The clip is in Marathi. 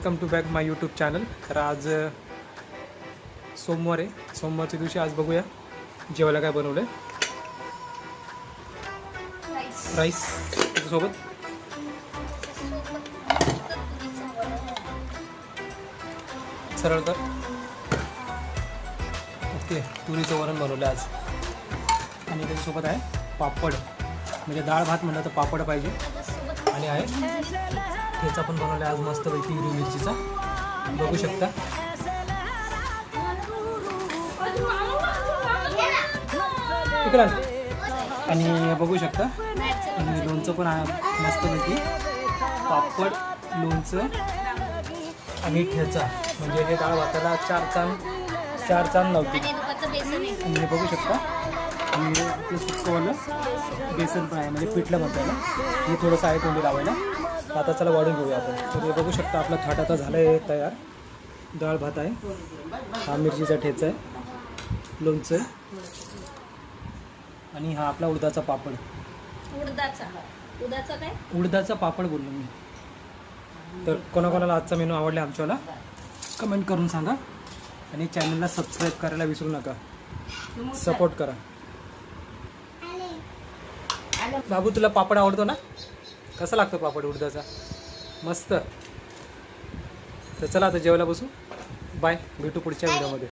Welcome to back my YouTube channel. तर आज सोमवार आहे. सोमवारच्या दिवशी आज बघूया जेवायला काय बनवलं आहे. राईस त्याच्यासोबत सरळ तर ओके तुरीचं वरण बनवलं आज. आणि त्याच्यासोबत आहे पापड, म्हणजे डाळ भात म्हणलं तर पापड पाहिजे. आणि आहे ठेचा पण बनवला आज मस्तपैकी हिरवी मिरचीचा, बघू शकता. इकडं आणि बघू शकता. आणि लोणचं पण आहे मस्तपैकी, पापड, लोणचं आणि ठेचा, म्हणजे हे डाळ भाताला चार चांद लावते. आणि हे बघू शकता. आणि आपलं सुक्कवालं बेसन पण आहे, म्हणजे पिठलं म्हणतो ना, हे थोडंसं आहे तोंडी लावायला. आता चला वाढून घेऊया आपण. तर हे बघू शकता आपला थाट आता झालं आहे तयार. डाळ भात आहे, हा मिरचीचा ठेचा आहे, लोणचं आहे, आणि हा आपला उडदाचा पापड. उडदाचा पापड बोललो मी. तर कोणाकोणाला आजचा मेनू आवडला आमच्याला कमेंट करून सांगा. आणि चॅनलला सबस्क्राईब करायला विसरू नका, सपोर्ट करा. बाबू तुला पापड आवडतो ना? कसा लागतो पापड उडदाचा? मस्त. तर चला आता जेवायला बसू. बाय, भेटू पुढच्या व्हिडिओमध्ये.